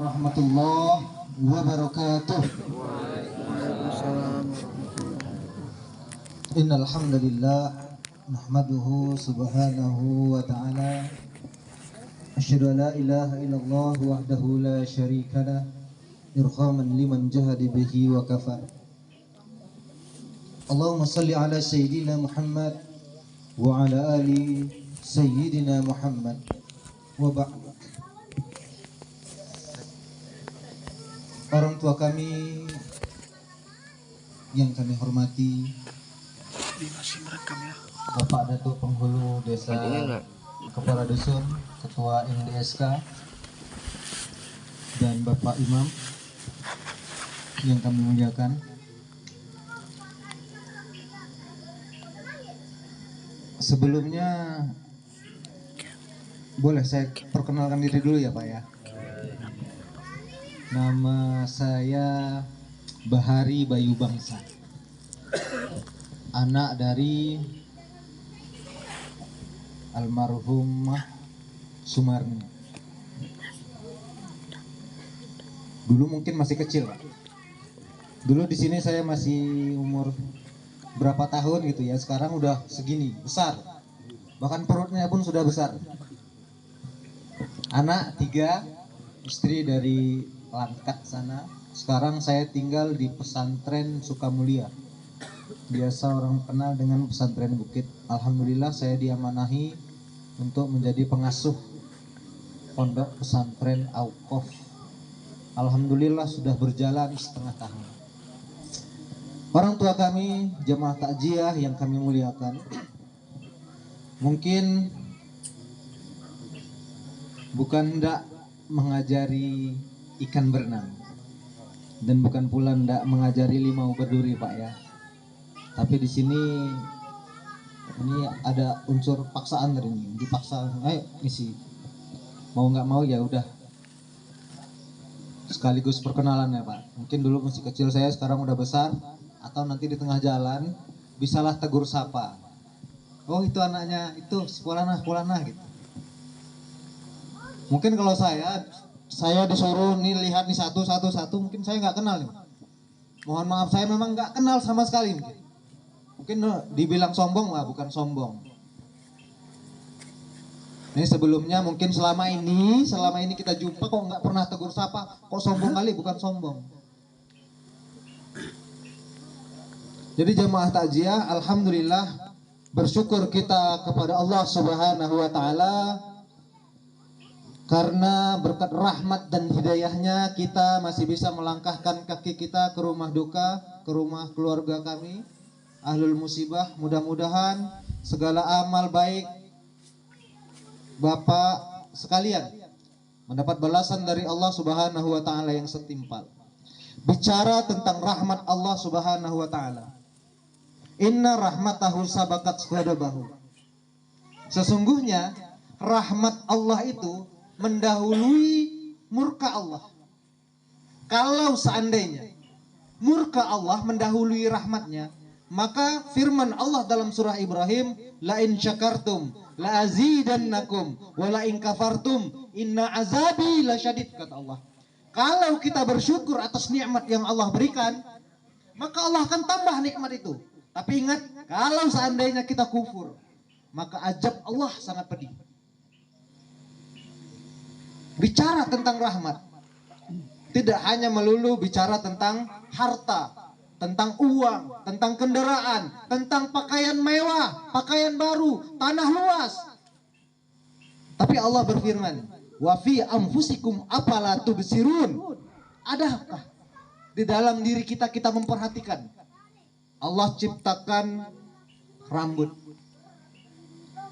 Warahmatullahi wabarakatuh. Innal hamdalillah nahmaduhu subhanahu wa ta'ala asyhadu an la ilaha illallah wahdahu la syarikalah irhaman liman jahada bihi wa kafar. Allahumma salli ala sayyidina Muhammad wa ala ali sayyidina Muhammad wa ba'd. Orang tua kami yang kami hormati, Bapak Datuk Penghulu Desa Kepala Dusun, Ketua MDSK, dan Bapak Imam yang kami muliakan. Sebelumnya boleh saya perkenalkan diri dulu ya Pak ya. Nama saya Bahari Bayu Bangsa, anak dari almarhumah Sumarni. Dulu mungkin masih kecil Pak. Dulu di sini saya masih umur berapa tahun gitu ya. Sekarang udah segini, besar. Bahkan perutnya pun sudah besar. Anak 3, istri dari Langkat sana. Sekarang saya tinggal di pesantren Sukamulia. Biasa orang kenal dengan pesantren Bukit. Alhamdulillah saya diamanahi untuk menjadi pengasuh pondok pesantren Auqaf. Alhamdulillah sudah berjalan setengah tahun. Orang tua kami, jemaah takziah yang kami muliakan, mungkin bukan hendak mengajari ikan berenang dan bukan pula hendak mengajari limau berduri Pak ya. Tapi di sini ini ada unsur paksaan dari ini, dipaksa, ayo misi. Mau nggak mau ya udah. Sekaligus perkenalan ya Pak. Mungkin dulu masih kecil saya, sekarang udah besar, atau nanti di tengah jalan bisalah tegur sapa. Oh itu anaknya, itu Pulana gitu. Mungkin kalau saya disuruh nih lihat nih satu mungkin saya nggak kenal nih. Mohon maaf, saya memang nggak kenal sama sekali mungkin. Mungkin dibilang sombong lah, bukan sombong. Ini sebelumnya mungkin selama ini kita jumpa kok nggak pernah tegur sapa, kok sombong kali, bukan sombong. Jadi jemaah takziah, alhamdulillah bersyukur kita kepada Allah Subhanahu wa taala karena berkat rahmat dan hidayahnya kita masih bisa melangkahkan kaki kita ke rumah duka, ke rumah keluarga kami, ahlul musibah. Mudah-mudahan segala amal baik Bapak sekalian mendapat balasan dari Allah Subhanahu wa taala yang setimpal. Bicara tentang rahmat Allah Subhanahu wa taala. Inna rahmatahu sabakat ghadabahu. Sesungguhnya rahmat Allah itu mendahului murka Allah. Kalau seandainya murka Allah mendahului rahmatnya, maka firman Allah dalam surah Ibrahim, la in syakartum la azidannakum wa la in kafartum inna azabi lasyadid, kata Allah. Kalau kita bersyukur atas nikmat yang Allah berikan, maka Allah akan tambah nikmat itu. Tapi ingat, kalau seandainya kita kufur, maka azab Allah sangat pedih. Bicara tentang rahmat tidak hanya melulu bicara tentang harta, tentang uang, tentang kendaraan, tentang pakaian mewah, pakaian baru, tanah luas. Tapi Allah berfirman, wa fi anfusikum afala tubsirun. Adakah di dalam diri kita memperhatikan? Allah ciptakan rambut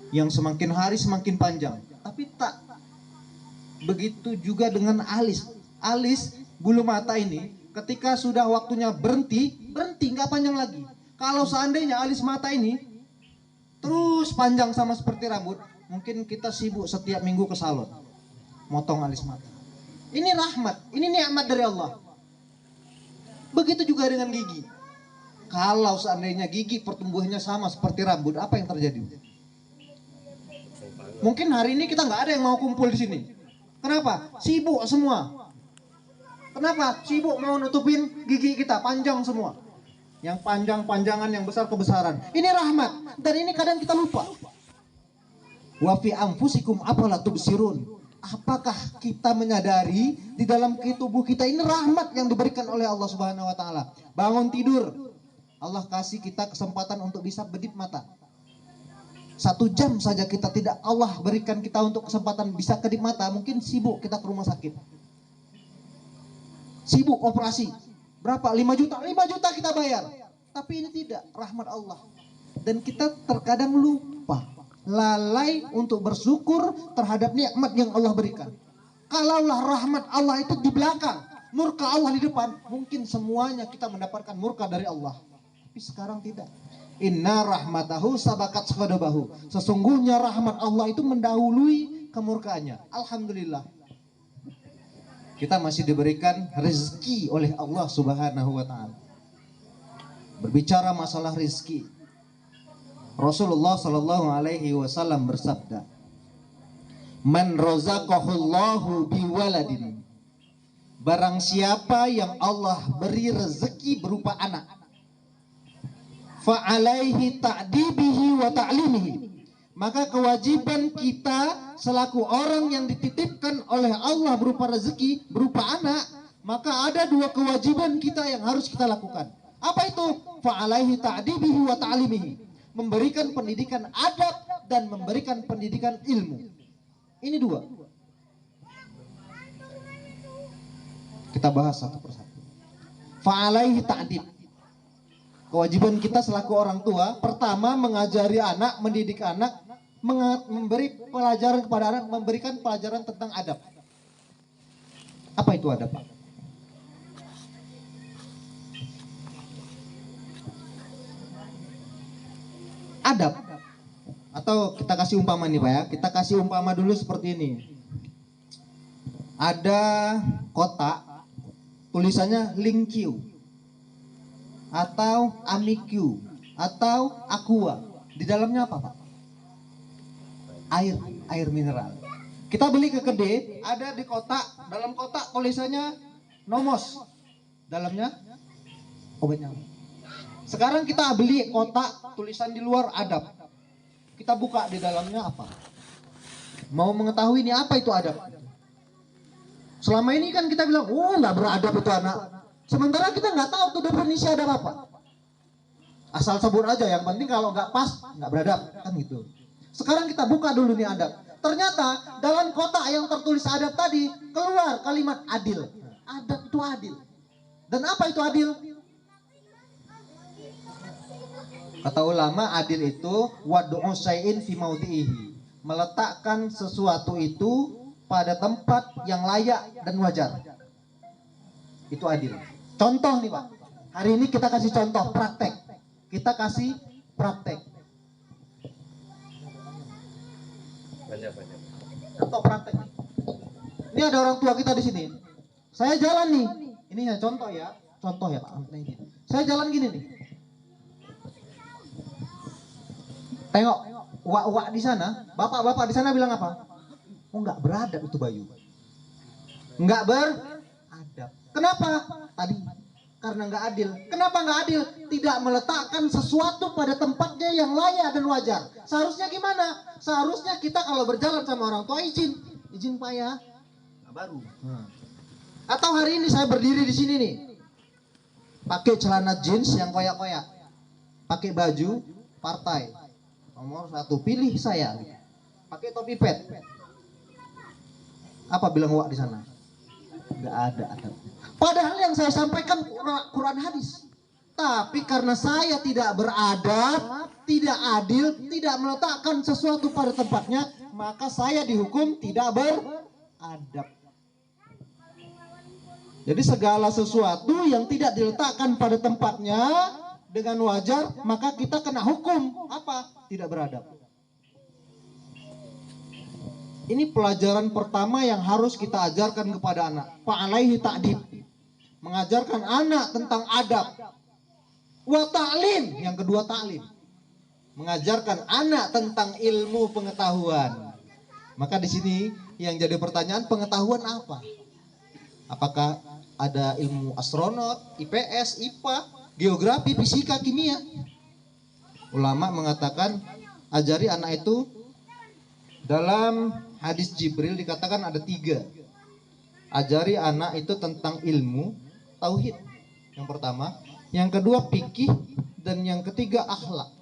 yang semakin hari semakin panjang, tapi tak begitu juga dengan alis. Alis, bulu mata ini ketika sudah waktunya berhenti nggak panjang lagi. Kalau seandainya alis mata ini terus panjang sama seperti rambut, mungkin kita sibuk setiap minggu ke salon motong alis mata. Ini rahmat, ini nikmat dari Allah. Begitu juga dengan gigi. Kalau seandainya gigi pertumbuhannya sama seperti rambut, apa yang terjadi? Mungkin hari ini kita nggak ada yang mau kumpul di sini. Kenapa? Sibuk semua. Kenapa? Sibuk mau nutupin gigi kita, panjang semua. Yang panjang-panjangan, yang besar-kebesaran. Ini rahmat. Dan ini kadang kita lupa. Wa fi anfusikum afala tubsirun. Apakah kita menyadari di dalam tubuh kita ini rahmat yang diberikan oleh Allah Subhanahu wa taala. Bangun tidur, Allah kasih kita kesempatan untuk bisa bedip mata. 1 jam saja kita tidak Allah berikan kita untuk kesempatan bisa kedip mata, mungkin sibuk kita ke rumah sakit. Sibuk operasi. Berapa? 5 juta. 5 juta kita bayar. Tapi ini tidak, rahmat Allah. Dan kita terkadang lupa, lalai untuk bersyukur terhadap nikmat yang Allah berikan. Kalaulah rahmat Allah itu di belakang, murka Allah di depan, mungkin semuanya kita mendapatkan murka dari Allah. Tapi sekarang tidak. Inna rahmatahu sabakat ghadabahu. Sesungguhnya rahmat Allah itu mendahului kemurkaannya. Alhamdulillah. Kita masih diberikan rezeki oleh Allah Subhanahu wa taala. Berbicara masalah rezeki, Rasulullah sallallahu alaihi wasallam bersabda, "Man razaqahullahu biwaladin." Barang siapa yang Allah beri rezeki berupa anak, fa alaihi ta'dibihi wa ta'limihi. Maka kewajiban kita selaku orang yang dititipkan oleh Allah berupa rezeki, berupa anak, maka ada 2 kewajiban kita yang harus kita lakukan. Apa itu? Fa alaihi ta'dibihi wa ta'limihi. Memberikan pendidikan adab dan memberikan pendidikan ilmu. Ini 2. Kita bahas satu persatu. Fa alaihi ta'dib. Kewajiban kita selaku orang tua, pertama mengajari anak, mendidik anak, memberi pelajaran kepada anak, memberikan pelajaran tentang adab. Apa itu adab, Pak? Adab, atau kita kasih umpama nih Pak ya, kita kasih umpama dulu seperti ini. Ada kotak, tulisannya Linkyu, atau Amikyu, atau Aqua. Di dalamnya apa Pak? Air mineral. Kita beli ke kedai, ada di kotak, dalam kotak tulisannya Nomos, dalamnya obat nyamuk. Sekarang kita beli kotak tulisan di luar adab. Kita buka di dalamnya apa? Mau mengetahui ini apa itu adab? Selama ini kan kita bilang, oh nggak beradab itu anak. Sementara kita nggak tahu tuh definisi adab apa. Asal sebut aja, yang penting kalau nggak pas nggak beradab, kan gitu. Sekarang kita buka dulu nih adab. Ternyata dalam kotak yang tertulis adab tadi keluar kalimat adil. Adab itu adil. Dan apa itu adil? Kata ulama, adil itu wad'u syai'in fi maudhihi. Meletakkan sesuatu itu pada tempat yang layak dan wajar. Itu adil. Contoh nih Pak. Hari ini kita kasih contoh praktek. Kita kasih praktek. Contoh praktek. Ini ada orang tua kita di sini. Saya jalan nih. Ini ya contoh ya. Contoh ya Pak. Saya jalan gini nih. Tengok, wak-wak di sana, bapak-bapak di sana bilang apa? Oh nggak beradab itu Bayu. Nggak beradab. Kenapa? Tadi karena nggak adil. Kenapa nggak adil? Tidak meletakkan sesuatu pada tempatnya yang layak dan wajar. Seharusnya gimana? Seharusnya kita kalau berjalan sama orang tua izin Pak ya. Nah, baru. Atau hari ini saya berdiri di sini nih, pakai celana jeans yang koyak-koyak, pakai baju partai. Nomor 1 pilih saya. Pakai topi pet. Apa bilang wak di sana? Enggak ada. Padahal yang saya sampaikan Quran hadis. Tapi karena saya tidak beradab, tidak adil, tidak meletakkan sesuatu pada tempatnya, maka saya dihukum tidak beradab. Jadi segala sesuatu yang tidak diletakkan pada tempatnya dengan wajar, maka kita kena hukum apa? Tidak beradab. Ini pelajaran pertama yang harus kita ajarkan kepada anak. Fa'alaihi ta'dib. Mengajarkan anak tentang adab. Wa ta'lim. Yang kedua ta'lim. Mengajarkan anak tentang ilmu pengetahuan. Maka di sini yang jadi pertanyaan, pengetahuan apa? Apakah ada ilmu astronot, IPS, IPA, geografi, fisika, kimia. Ulama mengatakan ajari anak itu, dalam hadis Jibril dikatakan ada 3. Ajari anak itu tentang ilmu tauhid yang pertama, yang kedua fikih, dan yang ketiga akhlak.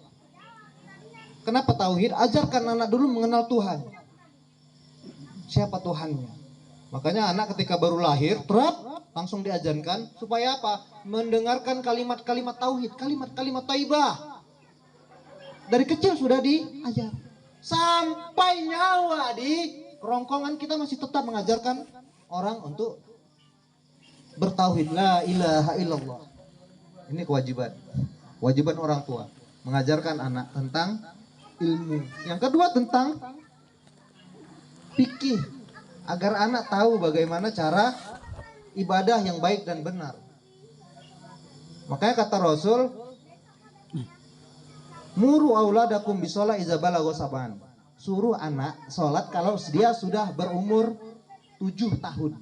Kenapa tauhid? Ajarkan anak dulu mengenal Tuhan. Siapa Tuhannya? Makanya anak ketika baru lahir, langsung diajarkan supaya apa? Mendengarkan kalimat-kalimat tauhid, kalimat-kalimat thayyibah. Dari kecil sudah diajar. Sampai nyawa di kerongkongan kita masih tetap mengajarkan orang untuk bertauhid, la ilaha illallah. Ini kewajiban. Kewajiban orang tua mengajarkan anak tentang ilmu. Yang kedua tentang fikih, agar anak tahu bagaimana cara ibadah yang baik dan benar. Makanya kata Rasul, muru auladakum bisolat iza balagha sab'an. Suruh anak sholat kalau dia sudah berumur 7 tahun.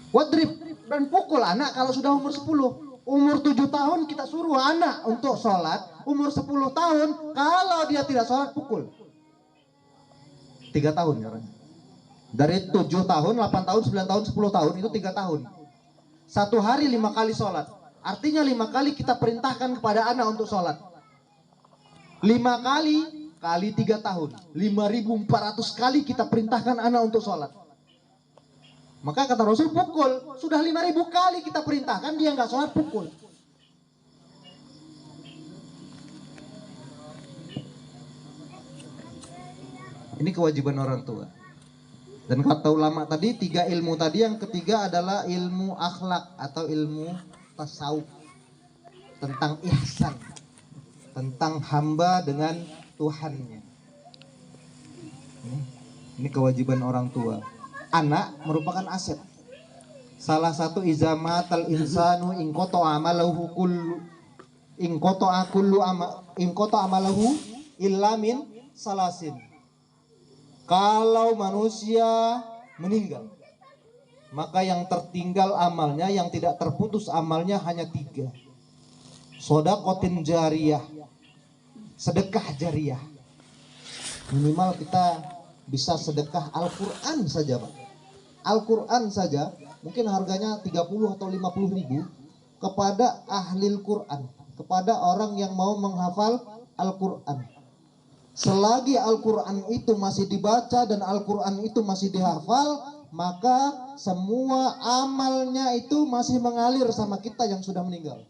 Wadrib, dan pukul anak kalau sudah umur 10. Umur 7 tahun kita suruh anak untuk sholat. Umur 10 tahun kalau dia tidak sholat pukul. 3 tahun ya. Dari 7 tahun, 8 tahun, 9 tahun, 10 tahun itu 3 tahun. 1 hari 5 kali sholat. Artinya 5 kali kita perintahkan kepada anak untuk sholat. 5 kali 3 tahun. 5.400 kali kita perintahkan anak untuk sholat. Maka kata Rasul pukul. Sudah 5.000 kali kita perintahkan, dia nggak sholat pukul. Ini kewajiban orang tua. Dan kata ulama tadi 3 ilmu tadi, yang ketiga adalah ilmu akhlak atau ilmu tasawuf, tentang ihsan, tentang hamba dengan Tuhannya. Ini kewajiban orang tua. Anak merupakan aset. Salah satu izamatal insanu ingkoto amalahu kullu ingkoto amalahu illamin salasin. Kalau manusia meninggal, maka yang tertinggal amalnya, yang tidak terputus amalnya hanya 3. Shadaqatin jariyah, sedekah jariyah. Minimal kita bisa sedekah Al-Quran saja, Pak. Al-Quran saja mungkin harganya 30 atau 50 ribu kepada ahli Al-Quran, kepada orang yang mau menghafal Al-Quran. Selagi Al-Quran itu masih dibaca dan Al-Quran itu masih dihafal, maka semua amalnya itu masih mengalir sama kita yang sudah meninggal.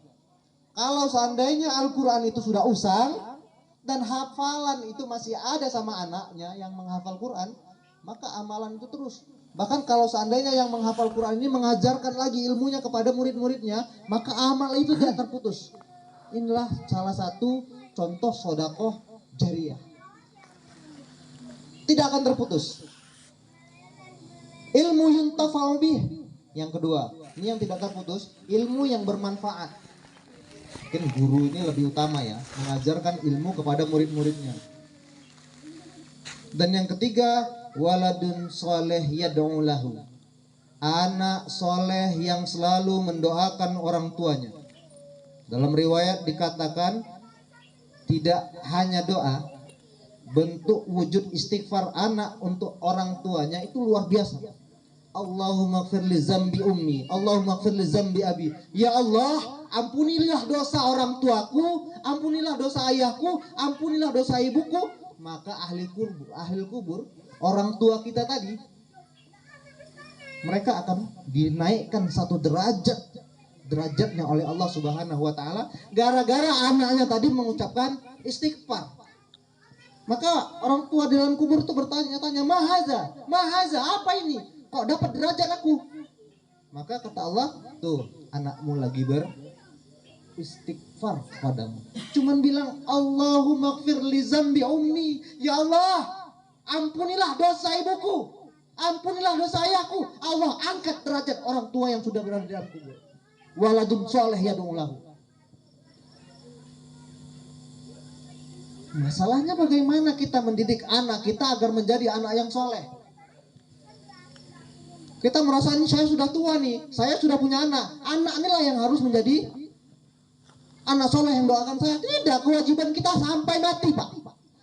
Kalau seandainya Al-Quran itu sudah usang dan hafalan itu masih ada sama anaknya yang menghafal Quran, maka amalan itu terus. Bahkan kalau seandainya yang menghafal Quran ini mengajarkan lagi ilmunya kepada murid-muridnya, maka amal itu tidak terputus. Inilah salah satu contoh sedekah jariyah. Tidak akan terputus. Ilmu yuntafa'u bih. Yang kedua, ini yang tidak terputus, ilmu yang bermanfaat. Mungkin guru ini lebih utama ya, mengajarkan ilmu kepada murid-muridnya. Dan yang ketiga, waladun soleh yad'u lahu. Anak soleh yang selalu mendoakan orang tuanya. Dalam riwayat dikatakan, tidak hanya doa, bentuk wujud istighfar anak untuk orang tuanya itu luar biasa. Allahumma ighfir li zambi ummi, Allahumma ighfir li zambi abi. Ya Allah, ampunilah dosa orang tuaku, ampunilah dosa ayahku, ampunilah dosa ibuku. Maka ahli kubur, orang tua kita tadi, mereka akan dinaikkan 1 derajatnya oleh Allah Subhanahu wa taala gara-gara anaknya tadi mengucapkan istighfar. Maka orang tua di dalam kubur itu bertanya-tanya, mahaza, apa ini? Kok dapat derajat aku? Maka kata Allah, tuh anakmu lagi beristighfar padamu. Cuman bilang, Allahumma ighfir li zambi ummi. Ya Allah, ampunilah dosa ibuku, ampunilah dosa ayahku. Allah angkat derajat orang tua yang sudah berada di dalam kubur. Waladun soleh yad'u lahu. Masalahnya bagaimana kita mendidik anak kita agar menjadi anak yang soleh. Kita merasa ini saya sudah tua nih, saya sudah punya anak. Anak inilah yang harus menjadi anak soleh yang doakan saya. Tidak, kewajiban kita sampai mati, Pak.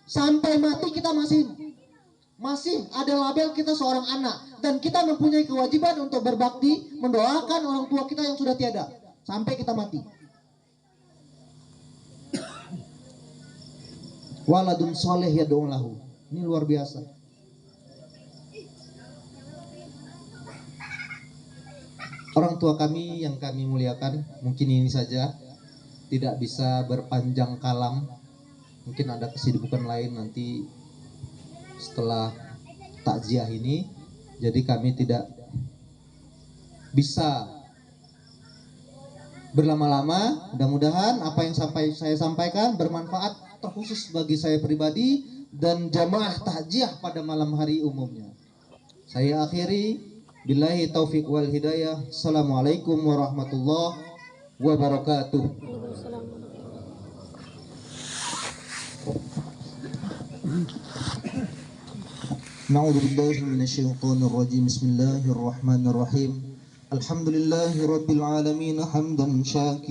Sampai mati kita masih ada label kita seorang anak, dan kita mempunyai kewajiban untuk berbakti mendoakan orang tua kita yang sudah tiada sampai kita mati. Waladun soleh yad'u lahu. Ini luar biasa. Orang tua kami yang kami muliakan, mungkin ini saja, tidak bisa berpanjang kalam. Mungkin ada kesibukan lain nanti setelah takziah ini. Jadi kami tidak bisa berlama-lama. Mudah-mudahan apa yang saya sampaikan bermanfaat, terkhusus bagi saya pribadi dan jamaah takziah pada malam hari umumnya. Saya akhiri, billahi taufiq wal hidayah. Assalamualaikum warahmatullahi wabarakatuh. Na'udzu billahi minasyaitonir rajim. Bismillahirrahmanirrahim. Alhamdulillahirabbil alamin hamdan syakir.